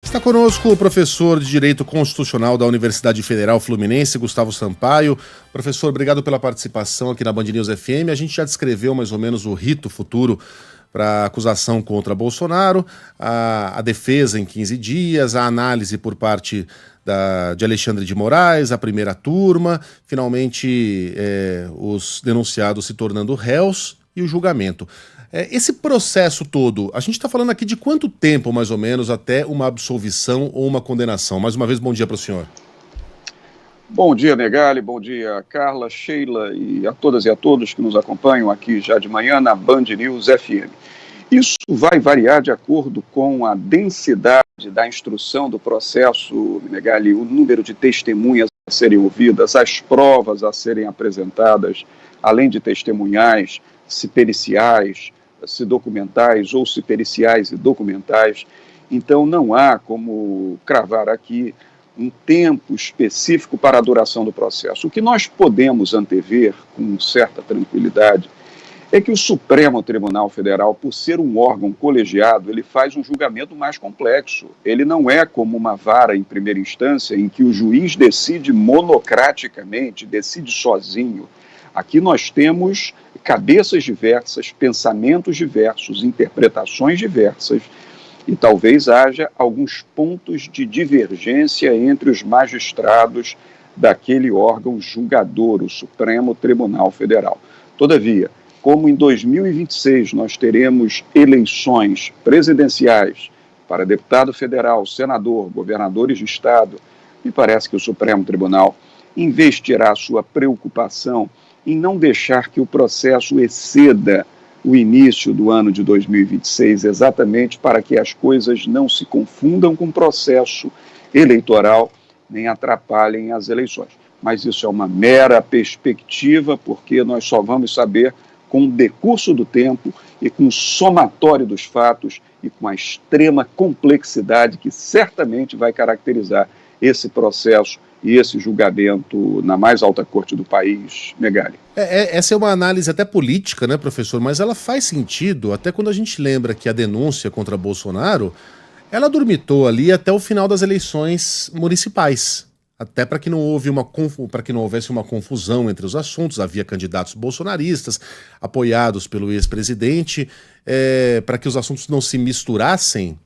Está conosco o professor de Direito Constitucional da Universidade Federal Fluminense, Gustavo Sampaio. Professor, obrigado pela participação aqui na Band News FM. A gente já descreveu mais ou menos o rito futuro para a acusação contra Bolsonaro, a defesa em 15 dias, a análise por parte de Alexandre de Moraes, a primeira turma, finalmente os denunciados se tornando réus e o julgamento. Esse processo todo, a gente está falando aqui de quanto tempo, mais ou menos, até uma absolvição ou uma condenação? Mais uma vez, bom dia para o senhor. Bom dia, Megali, bom dia, Carla, Sheila e a todas e a todos que nos acompanham aqui já de manhã na Band News FM. Isso vai variar de acordo com a densidade da instrução do processo, Megali, o número de testemunhas a serem ouvidas, as provas a serem apresentadas, além de testemunhais, se periciais, se documentais ou se periciais e documentais. Então não há como cravar aqui um tempo específico para a duração do processo. O que nós podemos antever com certa tranquilidade é que o Supremo Tribunal Federal, por ser um órgão colegiado, ele faz um julgamento mais complexo. Ele não é como uma vara em primeira instância em que o juiz decide monocraticamente, decide sozinho. Aqui nós temos cabeças diversas, pensamentos diversos, interpretações diversas, e talvez haja alguns pontos de divergência entre os magistrados daquele órgão julgador, o Supremo Tribunal Federal. Todavia, como em 2026 nós teremos eleições presidenciais para deputado federal, senador, governadores de estado, me parece que o Supremo Tribunal investirá sua preocupação em não deixar que o processo exceda o início do ano de 2026, exatamente para que as coisas não se confundam com o processo eleitoral, nem atrapalhem as eleições. Mas isso é uma mera perspectiva, porque nós só vamos saber com o decurso do tempo e com o somatório dos fatos e com a extrema complexidade que certamente vai caracterizar esse processo e esse julgamento na mais alta corte do país, Megali. Essa é uma análise até política, né, professor? Mas ela faz sentido, até quando a gente lembra que a denúncia contra Bolsonaro, ela dormitou ali até o final das eleições municipais. Até para que não houvesse uma confusão entre os assuntos, havia candidatos bolsonaristas apoiados pelo ex-presidente, para que os assuntos não se misturassem,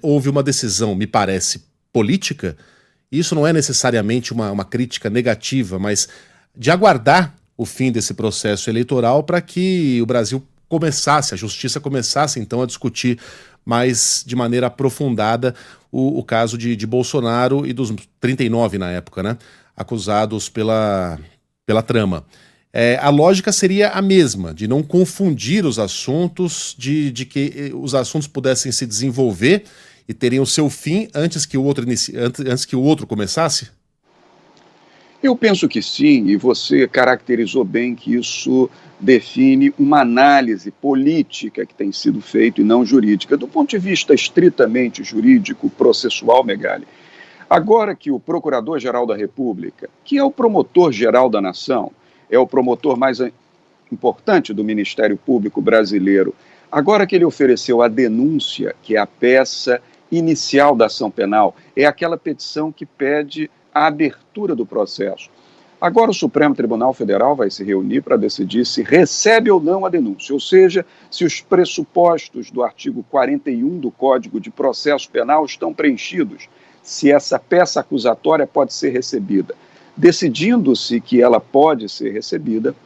houve uma decisão, me parece, política. Isso não é necessariamente uma crítica negativa, mas de aguardar o fim desse processo eleitoral para que o Brasil começasse, a justiça começasse então a discutir mais de maneira aprofundada o caso de Bolsonaro e dos 39 na época, né, acusados pela trama. A lógica seria a mesma, de não confundir os assuntos, de que os assuntos pudessem se desenvolver e teriam seu fim antes que o outro começasse? Eu penso que sim, e você caracterizou bem que isso define uma análise política que tem sido feita e não jurídica. Do ponto de vista estritamente jurídico, processual, Megali, agora que o Procurador-Geral da República, que é o promotor-geral da nação, é o promotor mais importante do Ministério Público brasileiro, agora que ele ofereceu a denúncia, que é a peça inicial da ação penal, é aquela petição que pede a abertura do processo. Agora o Supremo Tribunal Federal vai se reunir para decidir se recebe ou não a denúncia, ou seja, se os pressupostos do artigo 41 do Código de Processo Penal estão preenchidos, se essa peça acusatória pode ser recebida. Decidindo-se que ela pode ser recebida,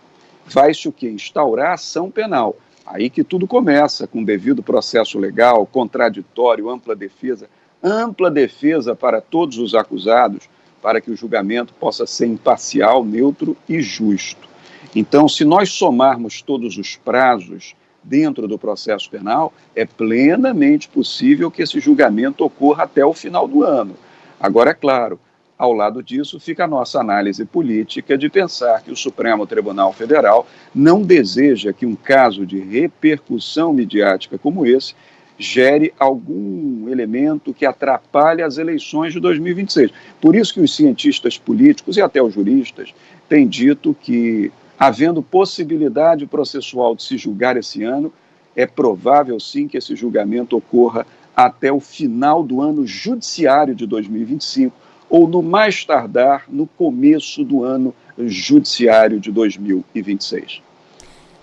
vai-se o quê? Instaurar a ação penal. Aí que tudo começa, com devido processo legal, contraditório, ampla defesa para todos os acusados, para que o julgamento possa ser imparcial, neutro e justo. Então, se nós somarmos todos os prazos dentro do processo penal, é plenamente possível que esse julgamento ocorra até o final do ano. Agora, é claro, ao lado disso fica a nossa análise política de pensar que o Supremo Tribunal Federal não deseja que um caso de repercussão midiática como esse gere algum elemento que atrapalhe as eleições de 2026. Por isso que os cientistas políticos e até os juristas têm dito que, havendo possibilidade processual de se julgar esse ano, é provável sim que esse julgamento ocorra até o final do ano judiciário de 2025, ou no mais tardar, no começo do ano judiciário de 2026.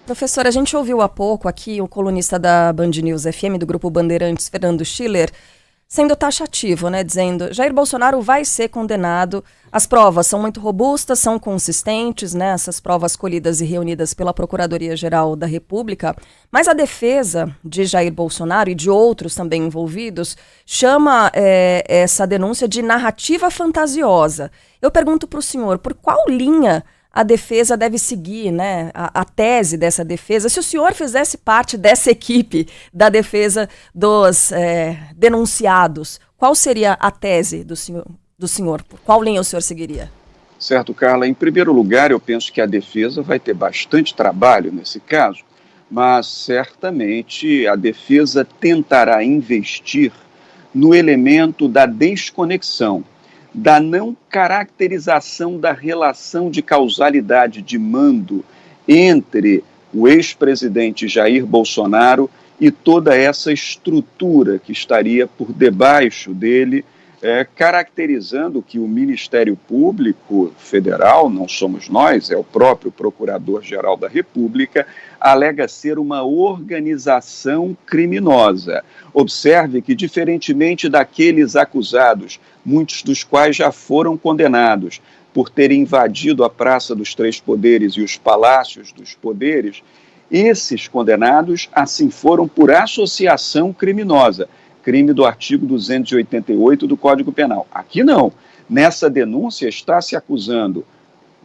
Professor, a gente ouviu há pouco aqui o colunista da Band News FM, do Grupo Bandeirantes, Fernando Schiller, sendo taxativo, né, dizendo: Jair Bolsonaro vai ser condenado. As provas são muito robustas, são consistentes, né, essas provas colhidas e reunidas pela Procuradoria-Geral da República, mas a defesa de Jair Bolsonaro e de outros também envolvidos chama essa denúncia de narrativa fantasiosa. Eu pergunto para o senhor, por qual linha a defesa deve seguir, né, a tese dessa defesa? Se o senhor fizesse parte dessa equipe da defesa dos denunciados, qual seria a tese do senhor? Por qual linha o senhor seguiria? Certo, Carla. Em primeiro lugar, eu penso que a defesa vai ter bastante trabalho nesse caso, mas certamente a defesa tentará investir no elemento da desconexão, da não caracterização da relação de causalidade de mando entre o ex-presidente Jair Bolsonaro e toda essa estrutura que estaria por debaixo dele, caracterizando que o Ministério Público Federal, não somos nós, é o próprio Procurador-Geral da República, alega ser uma organização criminosa. Observe que, diferentemente daqueles acusados, muitos dos quais já foram condenados por terem invadido a Praça dos Três Poderes e os Palácios dos Poderes, esses condenados assim foram por associação criminosa, crime do artigo 288 do Código Penal. Aqui não. Nessa denúncia está se acusando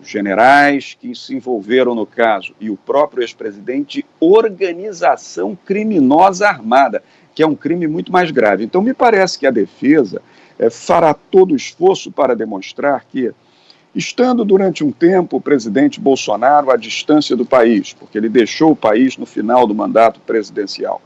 os generais que se envolveram no caso e o próprio ex-presidente de organização criminosa armada, que é um crime muito mais grave. Então, me parece que a defesa fará todo o esforço para demonstrar que, estando durante um tempo o presidente Bolsonaro à distância do país, porque ele deixou o país no final do mandato presidencial,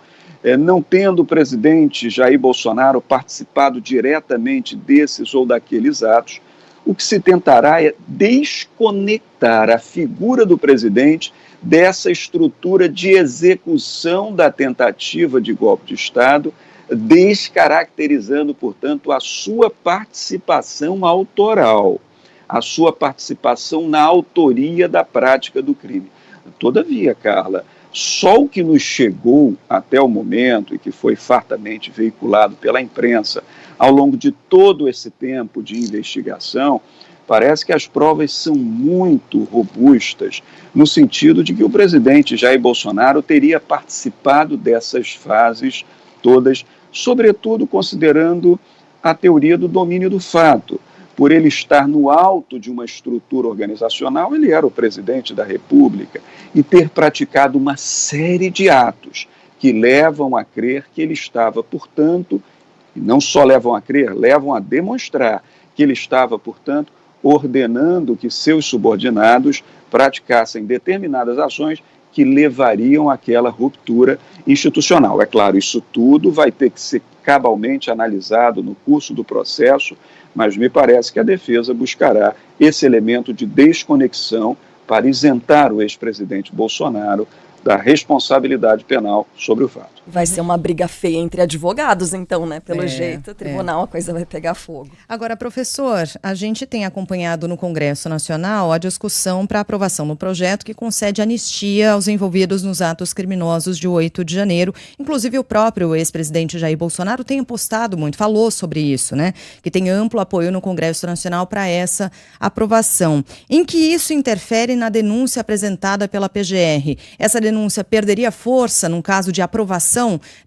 não tendo o presidente Jair Bolsonaro participado diretamente desses ou daqueles atos, o que se tentará é desconectar a figura do presidente dessa estrutura de execução da tentativa de golpe de Estado, descaracterizando, portanto, a sua participação autoral, a sua participação na autoria da prática do crime. Todavia, Carla, só o que nos chegou até o momento e que foi fartamente veiculado pela imprensa ao longo de todo esse tempo de investigação, parece que as provas são muito robustas, no sentido de que o presidente Jair Bolsonaro teria participado dessas fases todas, sobretudo considerando a teoria do domínio do fato. Por ele estar no alto de uma estrutura organizacional, ele era o presidente da República, e ter praticado uma série de atos que levam a crer que ele estava, portanto, e não só levam a crer, levam a demonstrar que ele estava, portanto, ordenando que seus subordinados praticassem determinadas ações que levariam àquela ruptura institucional. É claro, isso tudo vai ter que ser cabalmente analisado no curso do processo, mas me parece que a defesa buscará esse elemento de desconexão para isentar o ex-presidente Bolsonaro da responsabilidade penal sobre o fato. Vai ser uma briga feia entre advogados, então, né? Pelo jeito, tribunal, a coisa vai pegar fogo. Agora, professor, a gente tem acompanhado no Congresso Nacional a discussão para aprovação no projeto que concede anistia aos envolvidos nos atos criminosos de 8 de janeiro. Inclusive, o próprio ex-presidente Jair Bolsonaro tem apostado muito, falou sobre isso, né? Que tem amplo apoio no Congresso Nacional para essa aprovação. Em que isso interfere na denúncia apresentada pela PGR? Essa denúncia perderia força num caso de aprovação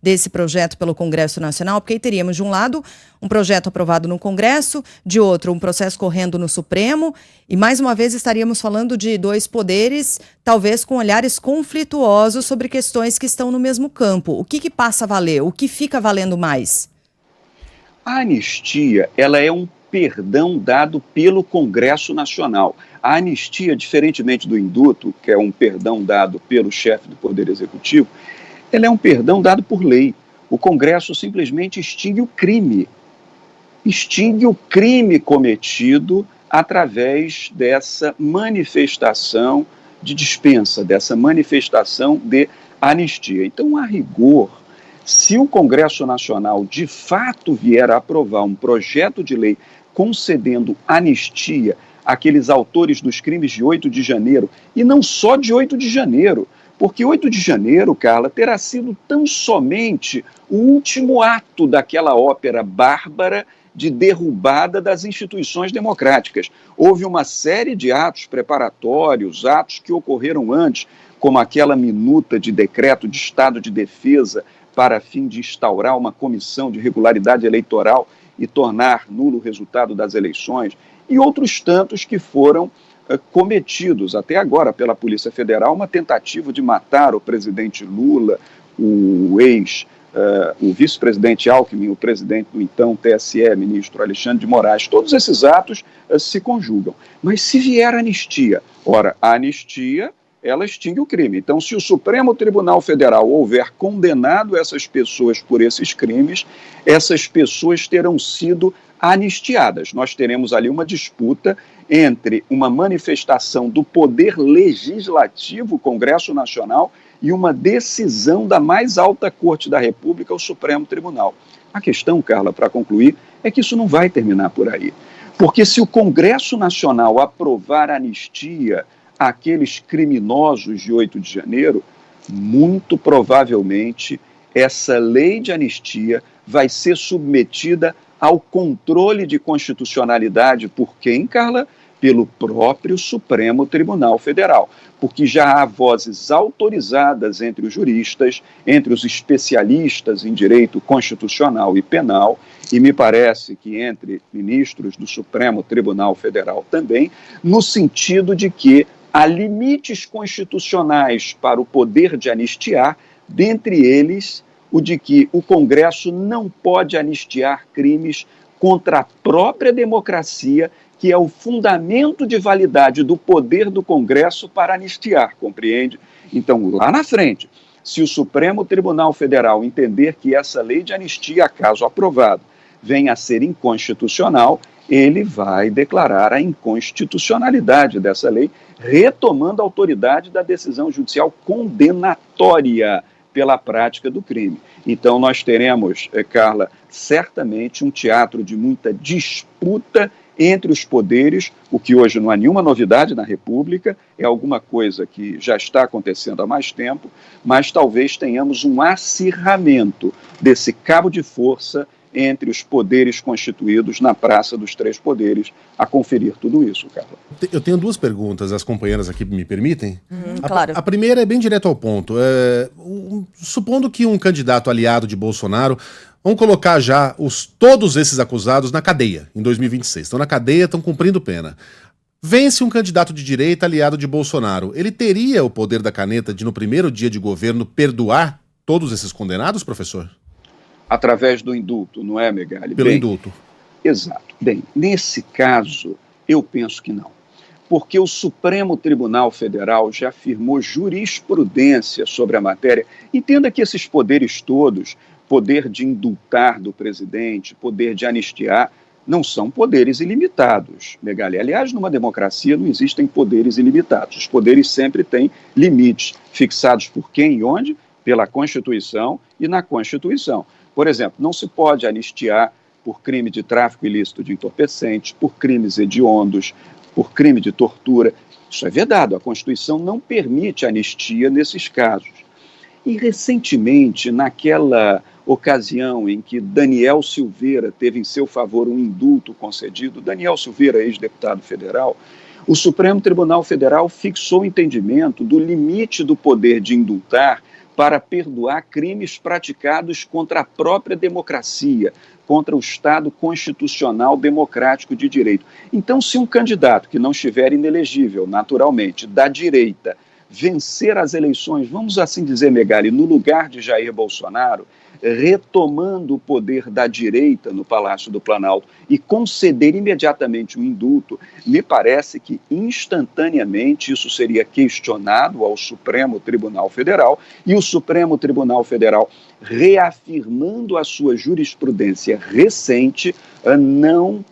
desse projeto pelo Congresso Nacional, porque aí teríamos, de um lado, um projeto aprovado no Congresso, de outro, um processo correndo no Supremo, e mais uma vez estaríamos falando de dois poderes, talvez com olhares conflituosos sobre questões que estão no mesmo campo. O que passa a valer? O que fica valendo mais? A anistia, ela é um perdão dado pelo Congresso Nacional. A anistia, diferentemente do indulto, que é um perdão dado pelo chefe do Poder Executivo, ela é um perdão dado por lei. O Congresso simplesmente extingue o crime. Extingue o crime cometido através dessa manifestação de dispensa, dessa manifestação de anistia. Então, a rigor, Se o Congresso Nacional de fato vier a aprovar um projeto de lei concedendo anistia àqueles autores dos crimes de 8 de janeiro, e não só de 8 de janeiro, porque 8 de janeiro, Carla, terá sido tão somente o último ato daquela ópera bárbara de derrubada das instituições democráticas. Houve uma série de atos preparatórios, atos que ocorreram antes, como aquela minuta de decreto de estado de defesa para fim de instaurar uma comissão de regularidade eleitoral e tornar nulo o resultado das eleições, e outros tantos que foram cometidos até agora pela Polícia Federal, uma tentativa de matar o presidente Lula, o vice-presidente Alckmin, o presidente do então TSE, ministro Alexandre de Moraes. Todos esses atos se conjugam. Mas se vier anistia, ora, a anistia, ela extingue o crime. Então, se o Supremo Tribunal Federal houver condenado essas pessoas por esses crimes, essas pessoas terão sido anistiadas. Nós teremos ali uma disputa entre uma manifestação do poder legislativo, Congresso Nacional, e uma decisão da mais alta corte da República, o Supremo Tribunal. A questão, Carla, para concluir, é que isso não vai terminar por aí. Porque se o Congresso Nacional aprovar anistia àqueles criminosos de 8 de janeiro, muito provavelmente essa lei de anistia vai ser submetida ao controle de constitucionalidade por quem, Carla? Pelo próprio Supremo Tribunal Federal, porque já há vozes autorizadas entre os juristas, entre os especialistas em direito constitucional e penal, e me parece que entre ministros do Supremo Tribunal Federal também, no sentido de que há limites constitucionais para o poder de anistiar, dentre eles o de que o Congresso não pode anistiar crimes contra a própria democracia, que é o fundamento de validade do poder do Congresso para anistiar, compreende? Então, lá na frente, se o Supremo Tribunal Federal entender que essa lei de anistia, caso aprovado, venha a ser inconstitucional, ele vai declarar a inconstitucionalidade dessa lei, retomando a autoridade da decisão judicial condenatória pela prática do crime. Então, nós teremos, Carla, certamente um teatro de muita disputa entre os poderes, o que hoje não há nenhuma novidade na República, é alguma coisa que já está acontecendo há mais tempo, mas talvez tenhamos um acirramento desse cabo de força entre os poderes constituídos na Praça dos Três Poderes a conferir tudo isso, Carla. Eu tenho duas perguntas, as companheiras aqui me permitem? Claro. A primeira é bem direto ao ponto. Supondo que um candidato aliado de Bolsonaro, vamos colocar já todos esses acusados na cadeia em 2026. Estão na cadeia, estão cumprindo pena. Vence um candidato de direita aliado de Bolsonaro. Ele teria o poder da caneta de, no primeiro dia de governo, perdoar todos esses condenados, professor? Através do indulto, não é, Megali? Pelo indulto. Exato. Bem, nesse caso, eu penso que não. Porque o Supremo Tribunal Federal já firmou jurisprudência sobre a matéria. Entenda que esses poderes todos, poder de indultar do presidente, poder de anistiar, não são poderes ilimitados, Megali. Aliás, numa democracia não existem poderes ilimitados. Os poderes sempre têm limites fixados por quem e onde? Pela Constituição e na Constituição. Por exemplo, não se pode anistiar por crime de tráfico ilícito de entorpecentes, por crimes hediondos, por crime de tortura. Isso é vedado, a Constituição não permite anistia nesses casos. E recentemente, naquela ocasião em que Daniel Silveira teve em seu favor um indulto concedido, Daniel Silveira, ex-deputado federal, o Supremo Tribunal Federal fixou o entendimento do limite do poder de indultar para perdoar crimes praticados contra a própria democracia, contra o Estado constitucional democrático de direito. Então, se um candidato que não estiver inelegível, naturalmente, da direita, vencer as eleições, vamos assim dizer, Megali, no lugar de Jair Bolsonaro, retomando o poder da direita no Palácio do Planalto e conceder imediatamente um indulto, me parece que instantaneamente isso seria questionado ao Supremo Tribunal Federal e o Supremo Tribunal Federal, reafirmando a sua jurisprudência recente, não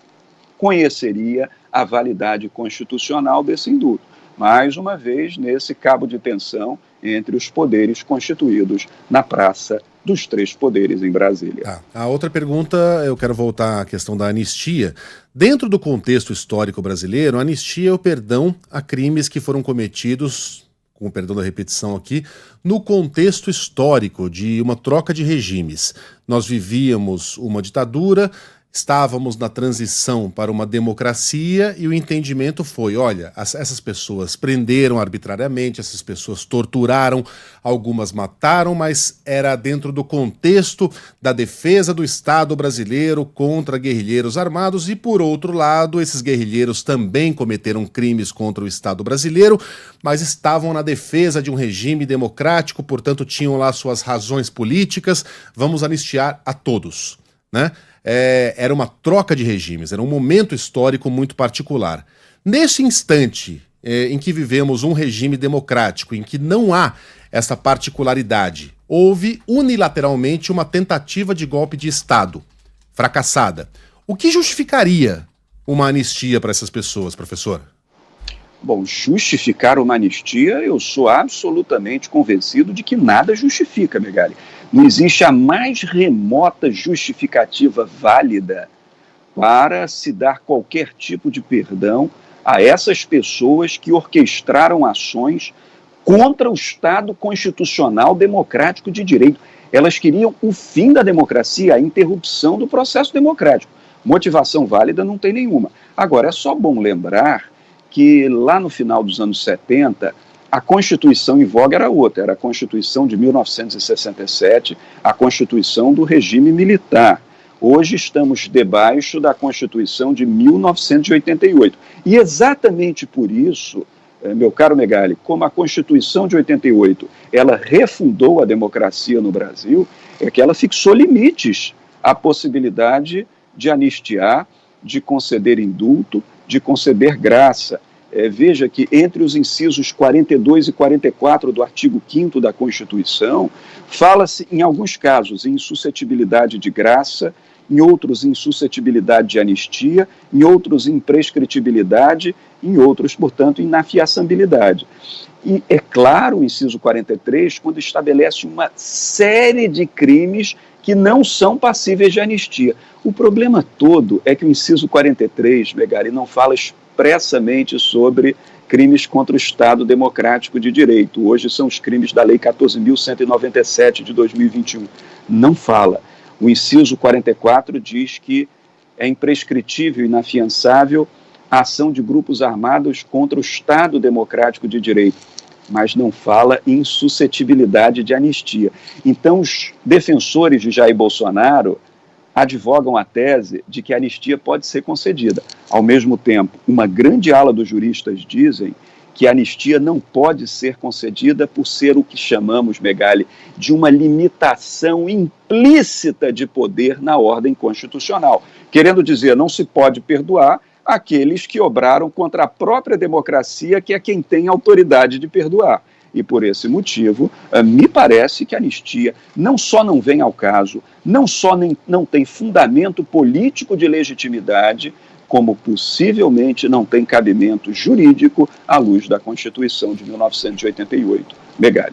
conheceria a validade constitucional desse indulto. Mais uma vez, nesse cabo de tensão entre os poderes constituídos na Praça dos Três Poderes em Brasília. A outra pergunta, eu quero voltar à questão da anistia. Dentro do contexto histórico brasileiro, a anistia é o perdão a crimes que foram cometidos, com o perdão da repetição aqui, no contexto histórico de uma troca de regimes. Nós vivíamos uma ditadura, estávamos na transição para uma democracia e o entendimento foi, olha, essas pessoas prenderam arbitrariamente, essas pessoas torturaram, algumas mataram, mas era dentro do contexto da defesa do Estado brasileiro contra guerrilheiros armados e, por outro lado, esses guerrilheiros também cometeram crimes contra o Estado brasileiro, mas estavam na defesa de um regime democrático, portanto tinham lá suas razões políticas, vamos anistiar a todos, né? Era uma troca de regimes, era um momento histórico muito particular. Nesse instante em que vivemos um regime democrático, em que não há essa particularidade, houve unilateralmente uma tentativa de golpe de Estado, fracassada. O que justificaria uma anistia para essas pessoas, professor? Bom, justificar uma anistia, eu sou absolutamente convencido de que nada justifica, Megali. Não existe a mais remota justificativa válida para se dar qualquer tipo de perdão a essas pessoas que orquestraram ações contra o Estado constitucional democrático de direito. Elas queriam o fim da democracia, a interrupção do processo democrático. Motivação válida não tem nenhuma. Agora, é só bom lembrar que lá no final dos anos 70, a Constituição em voga era outra, era a Constituição de 1967, a Constituição do regime militar. Hoje estamos debaixo da Constituição de 1988. E exatamente por isso, meu caro Megali, como a Constituição de 88, ela refundou a democracia no Brasil, é que ela fixou limites à possibilidade de anistiar, de conceder indulto, de conceder graça. Veja que entre os incisos 42 e 44 do artigo 5º da Constituição, fala-se, em alguns casos, em suscetibilidade de graça, em outros em suscetibilidade de anistia, em outros em prescritibilidade, em outros, portanto, em inafiaçabilidade. E é claro o inciso 43, quando estabelece uma série de crimes que não são passíveis de anistia. O problema todo é que o inciso 43, Megali, não fala expressamente sobre crimes contra o Estado democrático de direito. Hoje são os crimes da Lei 14.197 de 2021. Não fala. O inciso 44 diz que é imprescritível e inafiançável a ação de grupos armados contra o Estado democrático de direito, mas não fala em suscetibilidade de anistia. Então, os defensores de Jair Bolsonaro advogam a tese de que a anistia pode ser concedida. Ao mesmo tempo, uma grande ala dos juristas dizem que a anistia não pode ser concedida por ser o que chamamos, Megali, de uma limitação implícita de poder na ordem constitucional. Querendo dizer, não se pode perdoar aqueles que obraram contra a própria democracia, que é quem tem autoridade de perdoar. E por esse motivo, me parece que a anistia não só não vem ao caso, não só não tem fundamento político de legitimidade, como possivelmente não tem cabimento jurídico à luz da Constituição de 1988. Megali.